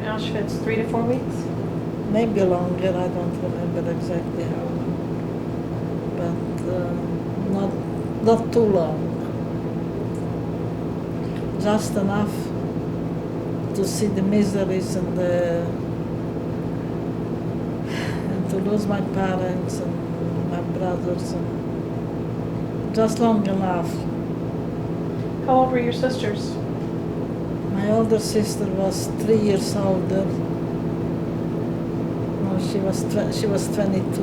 in Auschwitz? 3 to 4 weeks? Maybe longer, I don't remember exactly how long. But not too long. Just enough to see the miseries and to lose my parents and my brothers, and just long enough. How old were your sisters? My older sister was 3 years older. No, she was 22.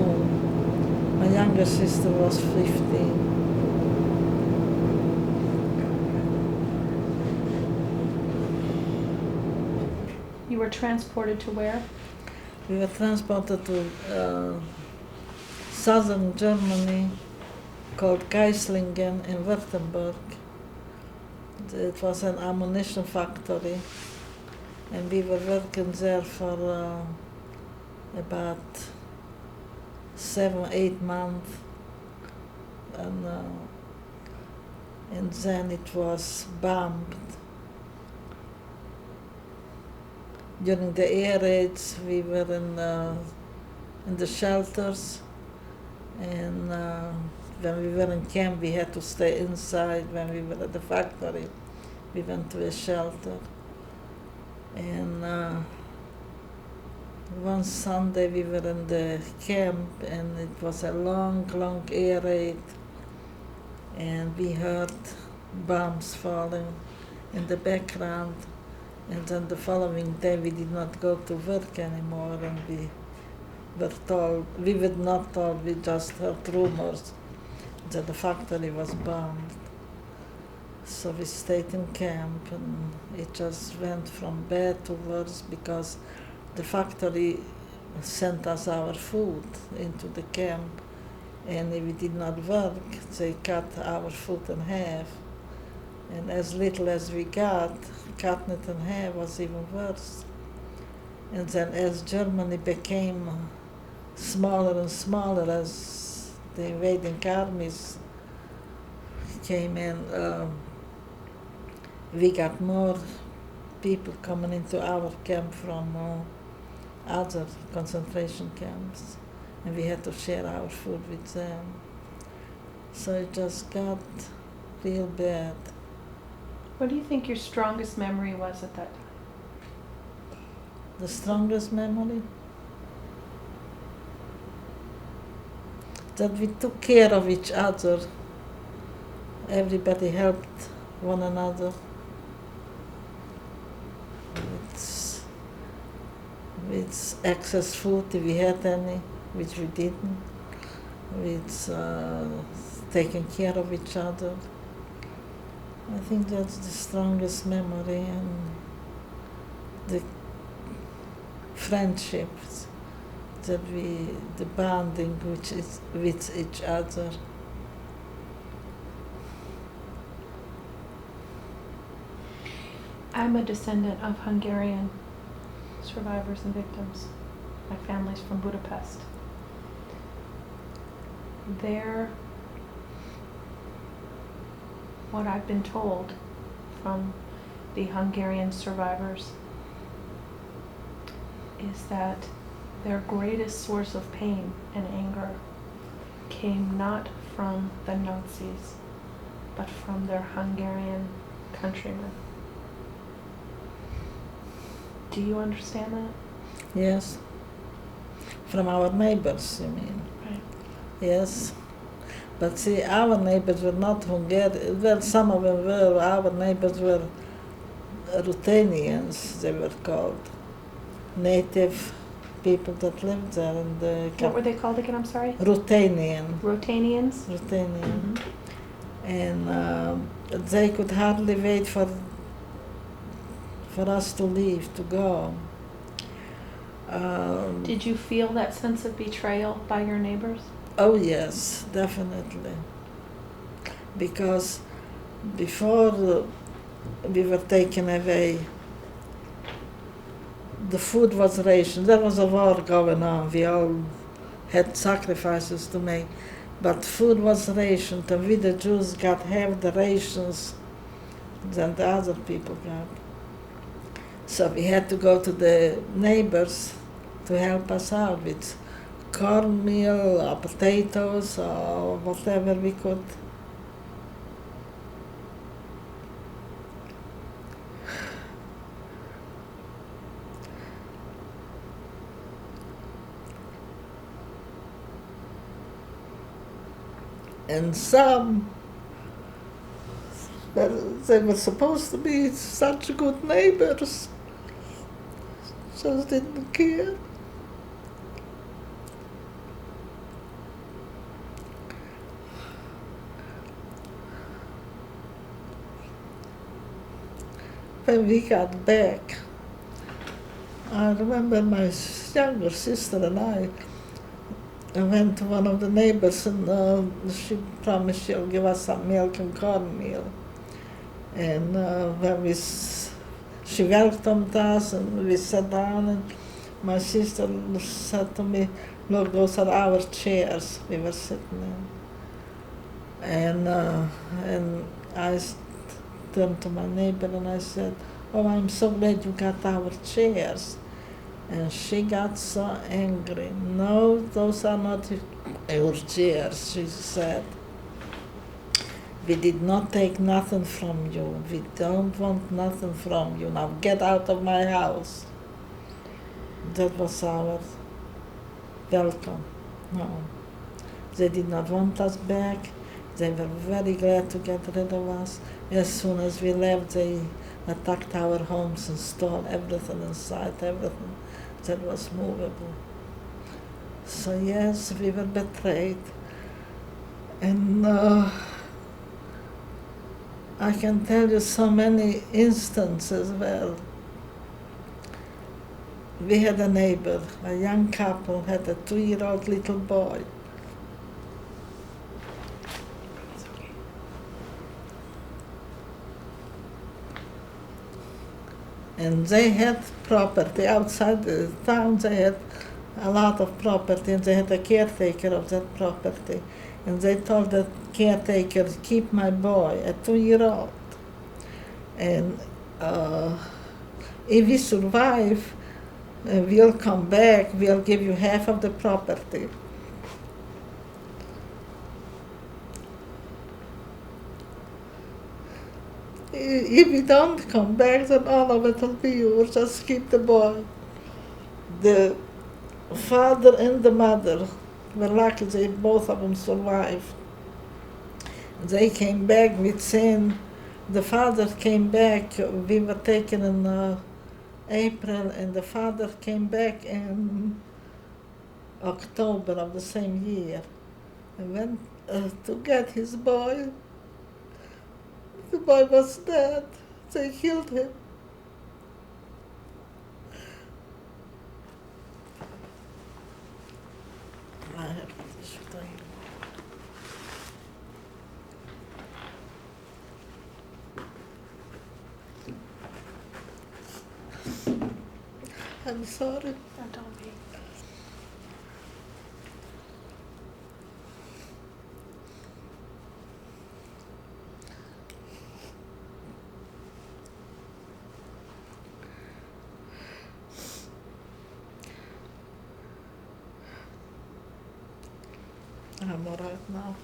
My younger sister was 15. You were transported to where? We were transported to southern Germany, called Geislingen in Württemberg. It was an ammunition factory, and we were working there for about 7-8 months, and then it was bombed. During the air raids, we were in the shelters, and when we were in camp, we had to stay inside. When we were at the factory, we went to a shelter. And one Sunday, we were in the camp, and it was a long air raid, and we heard bombs falling in the background. And then the following day, we did not go to work anymore, and we were not told, we just heard rumors that the factory was bombed. So we stayed in camp, and it just went from bad to worse because the factory sent us our food into the camp, and if we did not work, they cut our food in half. And as little as we got, cutting it in half was even worse. And then as Germany became smaller and smaller, as the invading armies came in, we got more people coming into our camp from other concentration camps, and we had to share our food with them. So it just got real bad. What do you think your strongest memory was at that time? The strongest memory? That we took care of each other. Everybody helped one another. With excess food, if we had any, which we didn't. With taking care of each other. I think that's the strongest memory, and the friendships the bonding which is with each other. I'm a descendant of Hungarian survivors and victims. My family's from Budapest. What I've been told from the Hungarian survivors is that their greatest source of pain and anger came not from the Nazis, but from their Hungarian countrymen. Do you understand that? Yes. From our neighbors, you mean? Right. Yes. But see, our neighbors were not Hungarian. Well, some of them were. Our neighbors were Ruthenians, they were called. Native people that lived there. In the What were they called again? I'm sorry? Ruthenian. Rotanians? Ruthenian. Mm-hmm. And they could hardly wait for us to leave, to go. Did you feel that sense of betrayal by your neighbors? Oh yes, definitely. Because before we were taken away, the food was rationed. There was a war going on. We all had sacrifices to make. But food was rationed, and we the Jews got half the rations than the other people got. So we had to go to the neighbors to help us out with cornmeal or potatoes or whatever we could. And some, well, they were supposed to be such good neighbors, just didn't care. When we got back, I remember my younger sister and I went to one of the neighbors and she promised she'll give us some milk and cornmeal. And she welcomed us and we sat down and my sister said to me, look, those are our chairs we were sitting in. And I turned to my neighbor and I said, oh, I'm so glad you got our chairs. And she got so angry. No, those are not your chairs, she said. We did not take nothing from you. We don't want nothing from you. Now get out of my house. That was our welcome. No. They did not want us back. They were very glad to get rid of us. As soon as we left, they attacked our homes and stole everything inside, everything that was movable. So yes, we were betrayed. And I can tell you so many instances where we had a neighbor, a young couple, had a 2-year-old little boy. And they had property outside the town. They had a lot of property, and they had a caretaker of that property. And they told the caretaker, keep my boy, a 2-year-old. And if we survive, we'll come back, we'll give you half of the property. If we don't come back, then all of it will be yours. Just keep the boy. The father and the mother were lucky, they both of them survived. They came back with saying, the father came back, we were taken in April, and the father came back in October of the same year. And went to get his boy. The boy was dead. They killed him. I have this thing. I'm sorry. No, don't be. I'm all right now.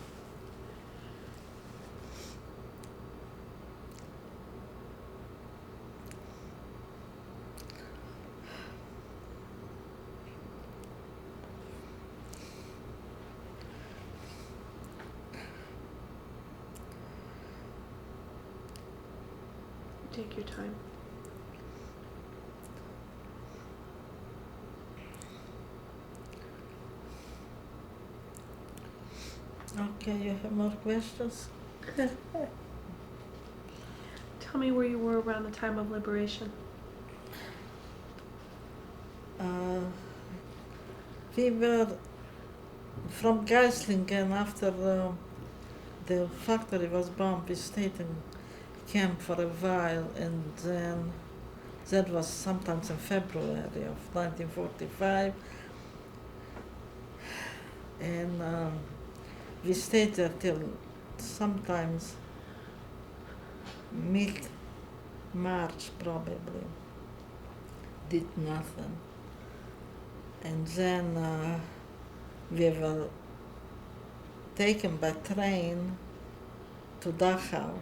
Take your time. Okay, you have more questions? Tell me where you were around the time of liberation. We were from Geislingen after the factory was bombed. We stayed in camp for a while, and then that was sometimes in February of 1945. And we stayed there till sometimes mid-March probably. did nothing. And then we were taken by train to Dachau.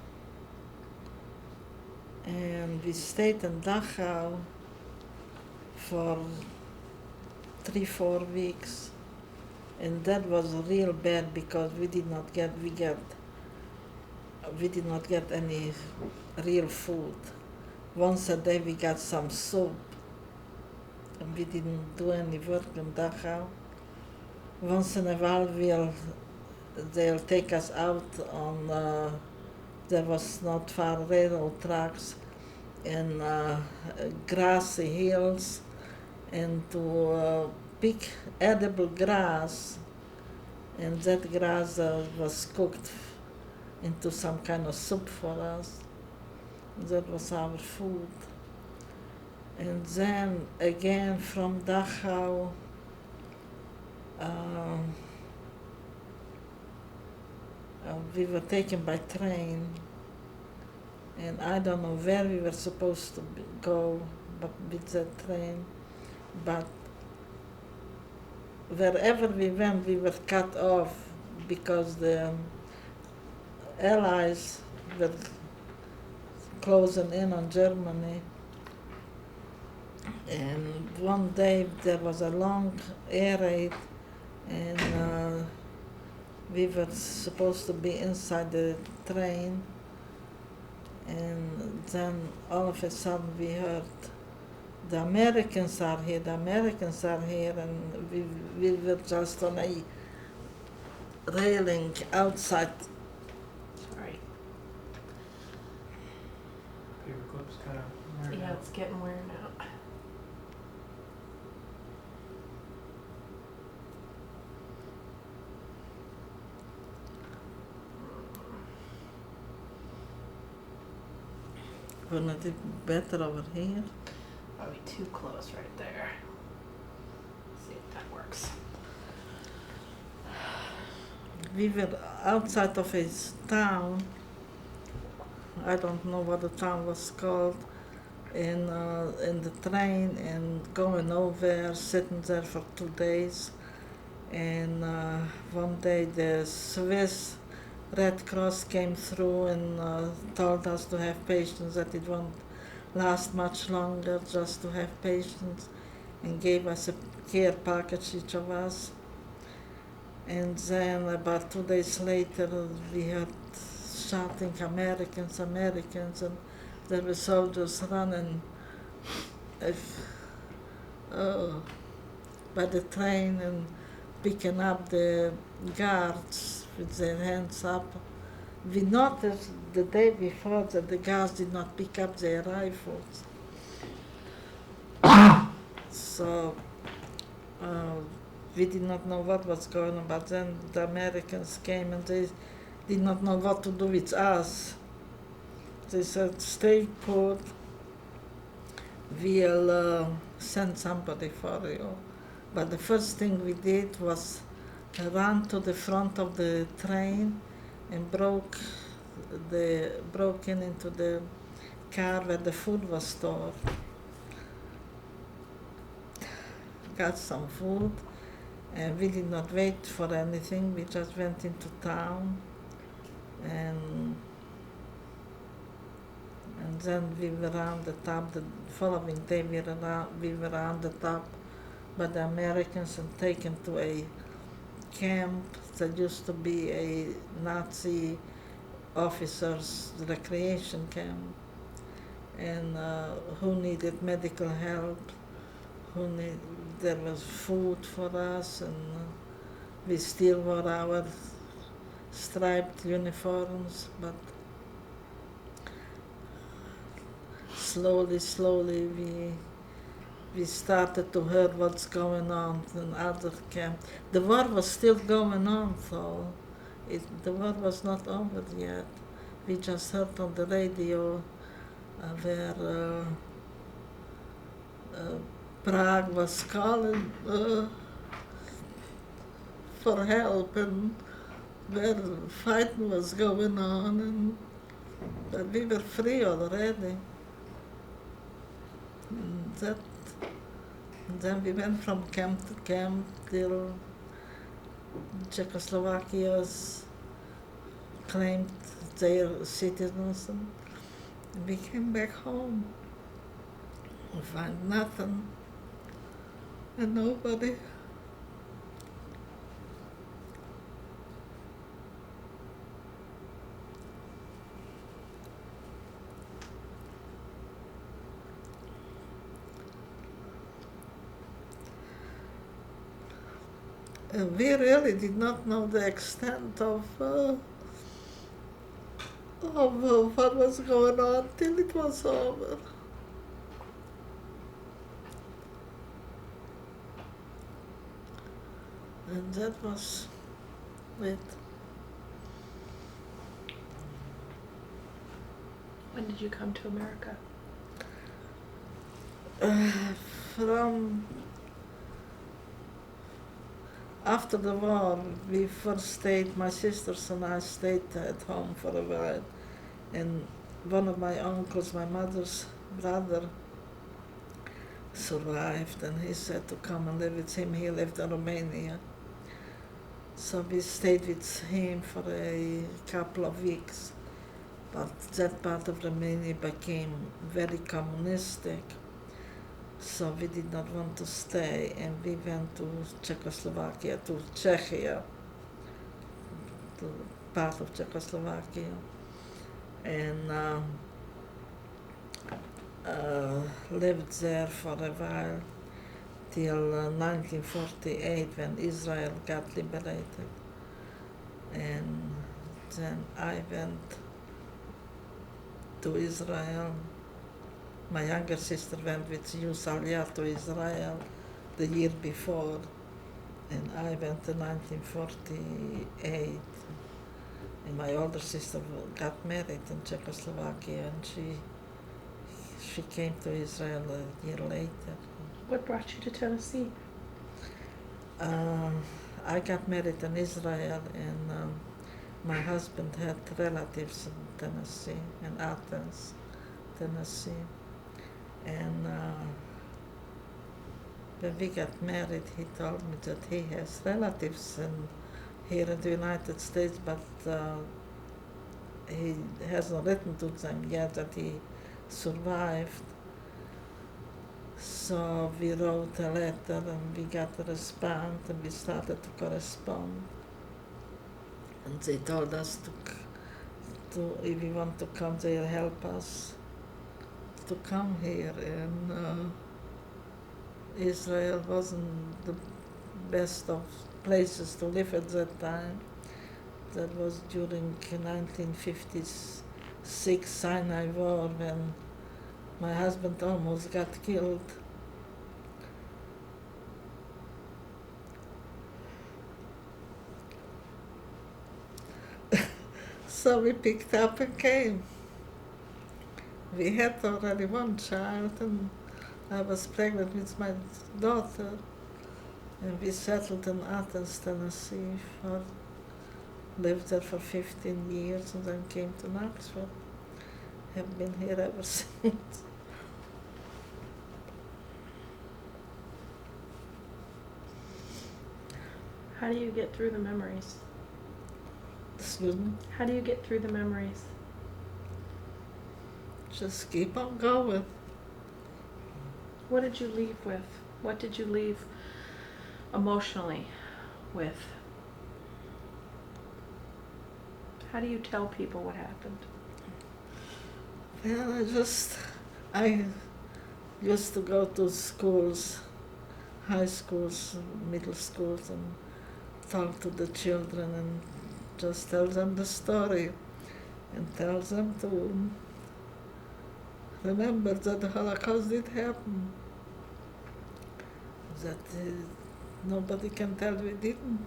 And we stayed in Dachau for 3-4 weeks. And that was real bad because we did not get any real food. Once a day we got some soup, and we didn't do any work in Dachau. Once in a while they'll take us out on, there was not far railroad tracks, in grassy hills, and to pick edible grass, and that grass was cooked into some kind of soup for us. That was our food. And then again from Dachau, we were taken by train, and I don't know where we were supposed to go with that train, but wherever we went, we were cut off because the Allies were closing in on Germany. And one day there was a long air raid, and we were supposed to be inside the train, and then all of a sudden we heard, the Americans are here, and we were just on a railing outside. Sorry. Paperclip's kind of weird. Yeah, it's getting worn out. Wouldn't it be better over here? Probably too close right there. See if that works. We were outside of a town, I don't know what the town was called, in the train, and going over, sitting there for 2 days. And one day the Swiss Red Cross came through and told us to have patience, that it won't last much longer, just to have patience, and gave us a care package, each of us. And then about 2 days later, we heard shouting, Americans, Americans, and there were soldiers running by the train and picking up the guards with their hands up. We noticed the day before that the guards did not pick up their rifles. So we did not know what was going on, but then the Americans came and they did not know what to do with us. They said, stay put, we'll send somebody for you. But the first thing we did was run to the front of the train and broke in into the car where the food was stored. Got some food, and we did not wait for anything. We just went into town, and then we were on the top. The following day we were on the top by the Americans and taken to a camp that used to be a Nazi officers' recreation camp, and who needed medical help, there was food for us, and we still wore our striped uniforms, but slowly we started to hear what's going on in other camps. The war was still going on, though. The war was not over yet. We just heard on the radio where Prague was calling for help, and where fighting was going on, but we were free already. That And then we went from camp to camp till Czechoslovakia's claimed their citizens, and we came back home. We find nothing and nobody. And we really did not know the extent of what was going on till it was over. And that was it. When did you come to America? From after the war, we first stayed, my sisters and I stayed at home for a while. And one of my uncles, my mother's brother, survived, and he said to come and live with him. He lived in Romania. So we stayed with him for a couple of weeks. But that part of Romania became very communistic. So we did not want to stay, and we went to Czechoslovakia, to Czechia, to part of Czechoslovakia, and lived there for a while till 1948 when Israel got liberated. And then I went to Israel. My younger sister went with Youth Aliyah to Israel the year before, and I went in 1948. And my older sister got married in Czechoslovakia, and she came to Israel a year later. What brought you to Tennessee? I got married in Israel, and my husband had relatives in Tennessee, in Athens, Tennessee. And when we got married, he told me that he has relatives here in the United States, but he hasn't written to them yet that he survived. So we wrote a letter and we got a response, and we started to correspond. And they told us to if we want to come, they'll help us to come here. And Israel wasn't the best of places to live at that time. That was during 1956 Sinai War, when my husband almost got killed. So we picked up and came. We had already one child, and I was pregnant with my daughter, and we settled in Athens, Tennessee, lived there for 15 years, and then came to Knoxville. Have been here ever since. How do you get through the memories? Excuse me? How do you get through the memories? Just keep on going. What did you leave with? What did you leave emotionally with? How do you tell people what happened? Well, I used to go to schools, high schools, middle schools, and talk to the children and just tell them the story and tell them to remember that the Holocaust did happen, that nobody can tell we didn't.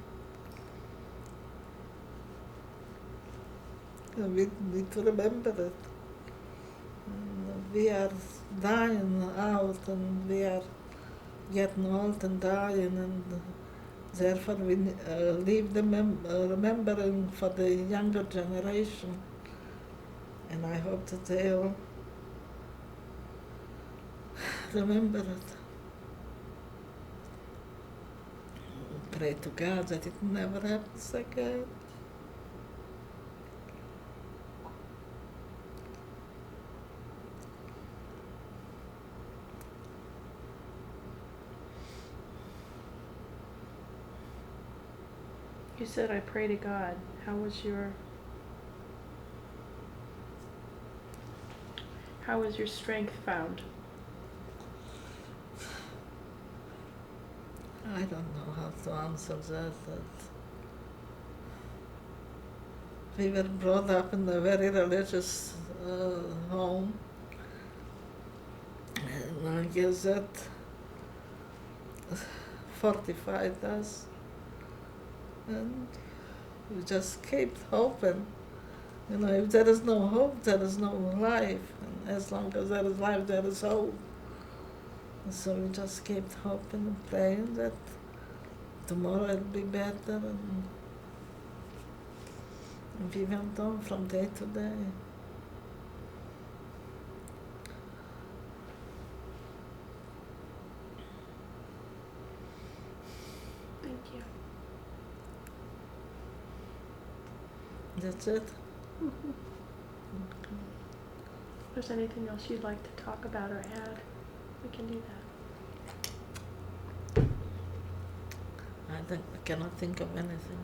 And we need to remember it. And we are dying out, and we are getting old and dying, and therefore we leave the remembering for the younger generation. And I hope that they'll remember it. pray to God that it never happens again. You said I pray to God. How was your strength found? I don't know how to answer that. We were brought up in a very religious home, and I guess that fortified us, and we just kept hoping. You know, if there is no hope, there is no life, and as long as there is life, there is hope. And so we just kept hoping and praying that tomorrow it'll be better, and we went on from day to day. Thank you. That's it. Mm-hmm. If there's anything else you'd like to talk about or add, we can do that. I cannot think of anything.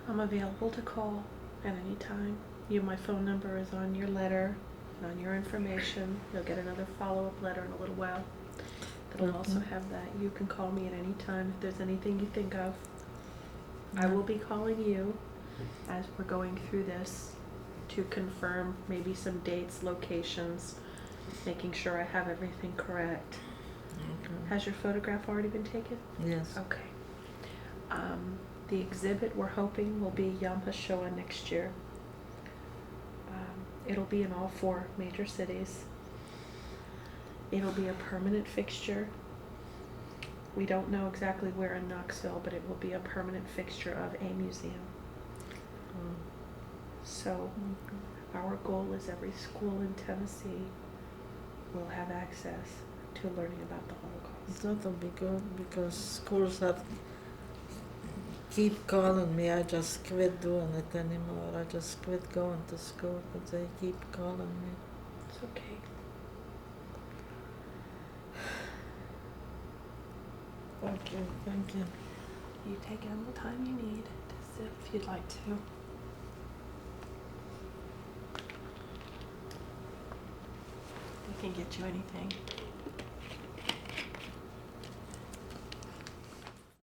I'm available to call at any time. My phone number is on your letter and on your information. You'll get another follow-up letter in a little while. It'll also have that. You can call me at any time if there's anything you think of. I will be calling you as we're going through this to confirm maybe some dates, locations, making sure I have everything correct. Okay. Has your photograph already been taken? Yes. Okay. The exhibit we're hoping will be Yom HaShoah next year. It'll be in all 4 major cities. It'll be a permanent fixture. We don't know exactly where in Knoxville, but it will be a permanent fixture of a museum. So our goal is every school in Tennessee will have access to learning about the Holocaust. That'll be good because schools are keep calling me. I just quit doing it anymore. I just quit going to school, but they keep calling me. It's okay. Thank you, thank you. You take all the time you need to sit if you'd like to. We can get you anything.